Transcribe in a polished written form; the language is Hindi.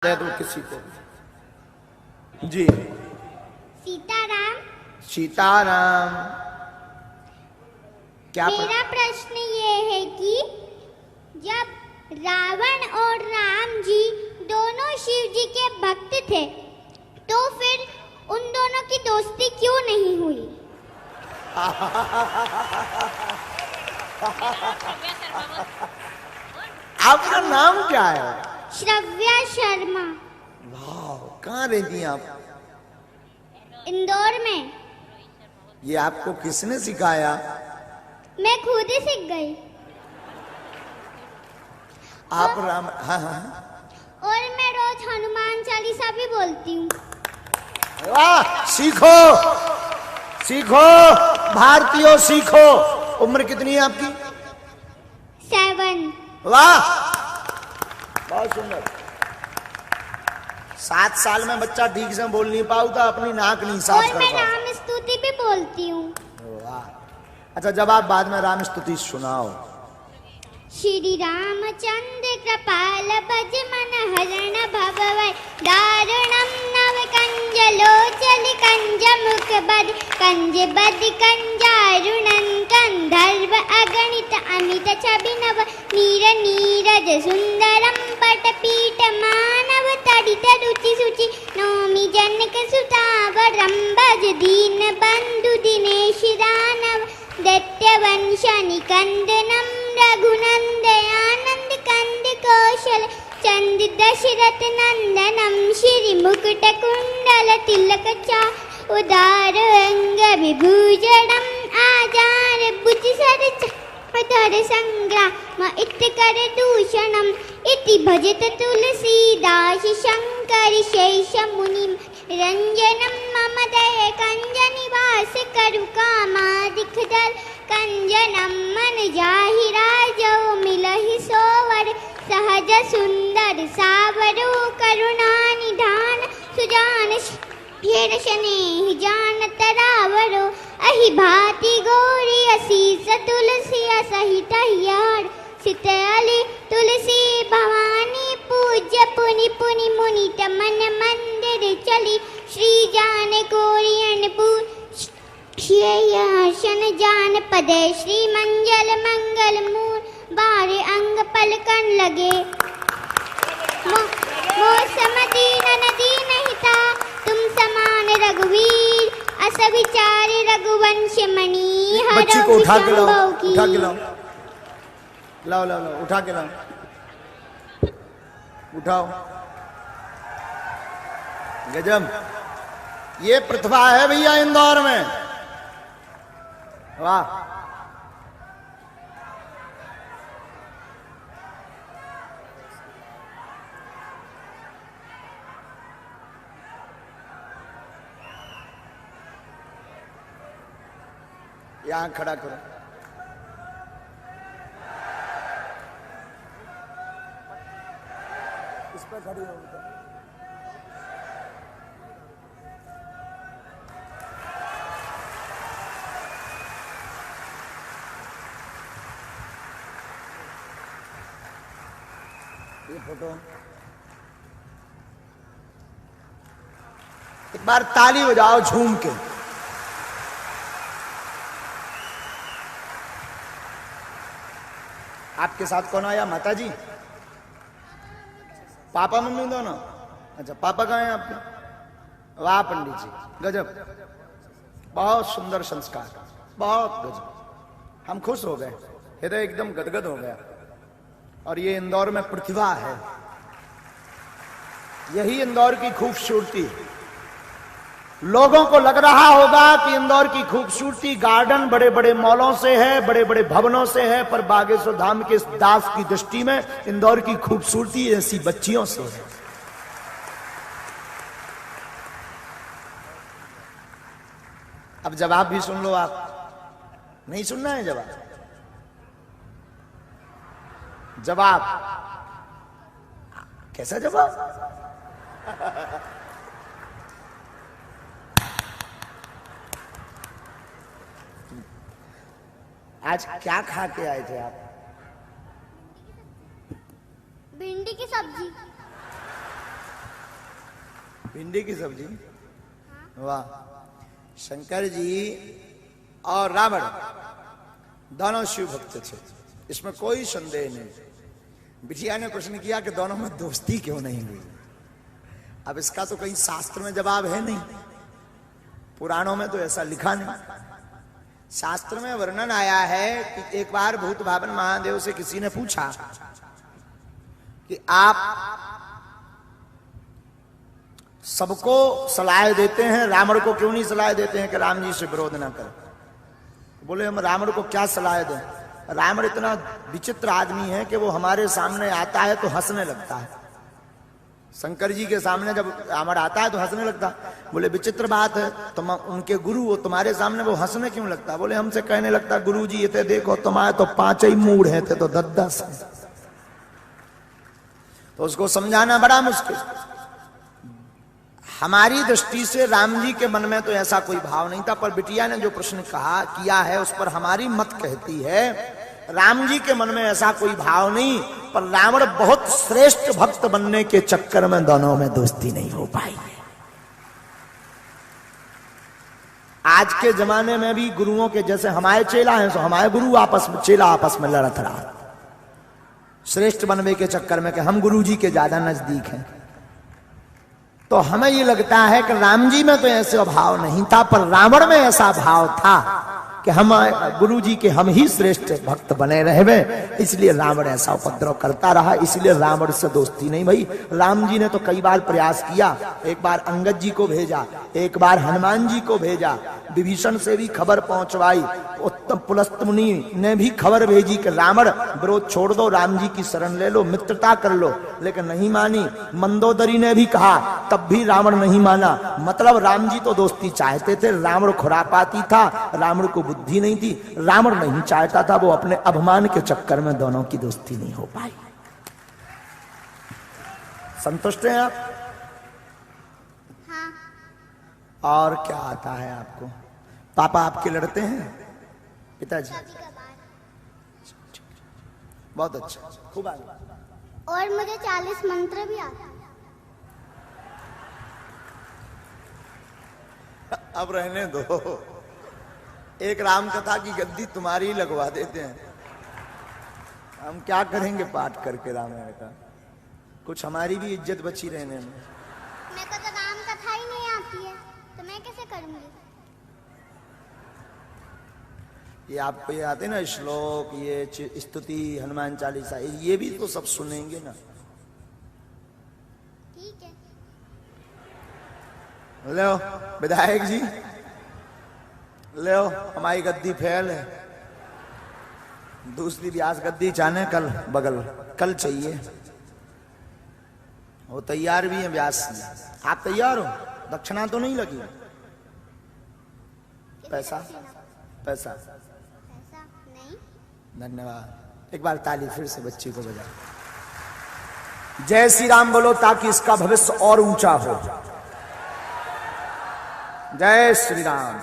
दे दो किसी को जी। सीताराम। सीताराम। क्या मेरा प्रश्न ये है कि जब रावण और राम जी दोनों शिव जी के भक्त थे तो फिर उन दोनों की दोस्ती क्यों नहीं हुई? आपका नाम क्या है? श्रव्या शर्मा। वाह, कहाँ रहती हैं आप? इंदौर में। ये आपको किसने सिखाया? मैं खुद ही सीख गई। आप राम? हाँ हाँ। और मैं रोज हनुमान चालीसा भी बोलती हूँ। वाह, सीखो सीखो भारतीयों, सीखो। उम्र कितनी है आपकी? 7। वाह, बहुत सुंदर। 7 साल में बच्चा ठीक से बोल नहीं पाता, अपनी नाक नहीं साफ कर और मैं पाता। राम स्तुति भी बोलती हूँ। वाह। अच्छा, जब आप बाद में राम स्तुति सुनाओ। श्री रामचंद्र कृपाल भज मन हरण भवै दारुणम नव कंजलोचल कंज मुख बद कंज बद कंजारुणन कंधर्व अगणित अमित छबिनव नीर नीरज सुंदरम पटपीठ मानव तडित रुचि सुचि नौमि जनक सुतावरम भज दीन बंधु दिनेश दानव दैत्यवंश निकंदनम रघुनंदयानंद कंद कौशल चंद दशरथ नंदनम श्री मुकुट कुंडल तिलक चा उदार अंग विभूषणम आजार भुज सर धर संग्राम इत कर दूषणम इति भजत तुलसीदास शंकर शेष मुनि रंजनम मम दय कंज निवास करु कामादिक दल कंजनम मन जाहि राजो मिलहि सोवर सहज सुंदर सावरो करुणा निधान सुजान घेर स्नेह जानत रावरो अहि भाति गौरी असीस तुलसी सहित यार सितली तुलसी भवानी पूज्य पुनि पुनि मुनि मन मंदिर चली श्री जान कोरियन पूर शन जान पदे श्री मंगल मंगल मूल बारे अंग पलकन लगे मौसम दीन नदी नहीं था तुम समान रघुवीर अस विचार रघुवंश मणि बच्ची को उठा के लाओ, उठा के लाओ, लाओ लाओ लाओ, उठा के लाओ, उठाओ। गजब, ये प्रतिभा है भैया इंदौर में। वाह। यहां खड़ा करो। इस पर खड़ी हो। ये फोटो एक बार ताली बजाओ झूम के। आपके साथ कौन आया? माता जी, पापा मम्मी दोनों? अच्छा, पापा कहाँ हैं आपके? वाह पंडित जी, गजब, बहुत सुंदर संस्कार, बहुत गजब। हम खुश हो गए, हृदय एकदम गदगद हो गया। और ये इंदौर में प्रतिभा है, यही इंदौर की खूबसूरती है। लोगों को लग रहा होगा कि इंदौर की खूबसूरती गार्डन बड़े बड़े मॉलों से है, बड़े बड़े भवनों से है, पर बागेश्वर धाम के दास की दृष्टि में इंदौर की खूबसूरती ऐसी बच्चियों से है। अब जवाब भी सुन लो। आप नहीं सुनना है जवाब? जवाब कैसा जवाब? आज क्या खा के आए थे आप? भिंडी की सब्जी। भिंडी की सब्जी, वाह। शंकर जी और रावण दोनों शिव भक्त थे, इसमें कोई संदेह नहीं। बिटिया ने प्रश्न किया कि दोनों में दोस्ती क्यों नहीं हुई। अब इसका तो कहीं शास्त्र में जवाब है नहीं, पुराणों में तो ऐसा लिखा नहीं। शास्त्र में वर्णन आया है कि एक बार भूत भावन महादेव से किसी ने पूछा कि आप सबको सलाह देते हैं, रावण को क्यों नहीं सलाह देते हैं कि राम जी से विरोध ना करें। बोले हम रावण को क्या सलाह दें, रावण इतना विचित्र आदमी है कि वो हमारे सामने आता है तो हंसने लगता है। शंकर जी के सामने जब रावण आता है तो हंसने लगता। बोले विचित्र बात है, तुम उनके गुरु हो, तुम्हारे सामने वो हंसने क्यों लगता। बोले हमसे कहने लगता गुरु जी ये थे देखो तुम्हारे तो 5 ही मूड है, थे तो 10 है। तो उसको समझाना बड़ा मुश्किल। हमारी दृष्टि से राम जी के मन में तो ऐसा कोई भाव नहीं था, पर बिटिया ने जो प्रश्न कहा किया है उस पर हमारी मत कहती है राम जी के मन में ऐसा कोई भाव नहीं, पर रावण बहुत श्रेष्ठ भक्त बनने के चक्कर में दोनों में दोस्ती नहीं हो पाई है। आज के जमाने में भी गुरुओं के जैसे हमारे चेला हैं तो हमारे गुरु आपस में चेला आपस में लड़त रहा श्रेष्ठ बनने के चक्कर में कि हम गुरु जी के ज्यादा नजदीक हैं। तो हमें ये लगता है कि राम जी में तो ऐसा भाव नहीं था, पर रावण में ऐसा भाव था कि हम गुरु जी के हम ही श्रेष्ठ भक्त बने रहे, इसलिए रावण ऐसा उपद्रव करता रहा, इसलिए रावण से दोस्ती नहीं भई। राम जी ने तो कई बार प्रयास किया, एक बार अंगद जी को भेजा, एक बार हनुमान जी को भेजा, विभीषण से भी खबर पहुंचवाई, उत्तम पुलस्त मुनि ने भी खबर भेजी कि रावण विरोध छोड़ दो, राम जी की शरण ले लो, मित्रता कर लो, लेकिन नहीं मानी। मंदोदरी ने भी कहा, तब भी रावण नहीं माना। मतलब राम जी तो दोस्ती चाहते थे, रावण खुरापाती था, रावण को बुद्धि नहीं थी, रावण नहीं चाहता था, वो अपने अभिमान के चक्कर में दोनों की दोस्ती नहीं हो पाई। संतुष्ट हैं आप? हाँ। और क्या आता है आपको? पापा आपके लड़ते हैं? पिताजी? बहुत अच्छा, खूब आगे। और मुझे 40 मंत्र भी आता है। अब रहने दो, एक राम कथा की गद्दी तुम्हारी ही लगवा देते हैं। हम क्या करेंगे पाठ करके रामायण का, कुछ हमारी भी इज्जत बची रहने में। मेरे को तो राम कथा ही नहीं आती है, तो मैं कैसे करूंगी? ये आपको ये आते ना श्लोक, ये स्तुति, हनुमान चालीसा, ये भी तो सब सुनेंगे ना। ठीक है। लो विधायक जी, लो हमारी गद्दी फैल है, दूसरी व्यास गद्दी चाहने कल बगल, कल चाहिए। वो तैयार भी है व्यास जी, आप तैयार हो? दक्षिणा तो नहीं लगी? पैसा पैसा नहीं। धन्यवाद। एक बार ताली फिर से बच्ची को बजा। जय श्री राम बोलो ताकि इसका भविष्य और ऊंचा हो। जय श्री राम।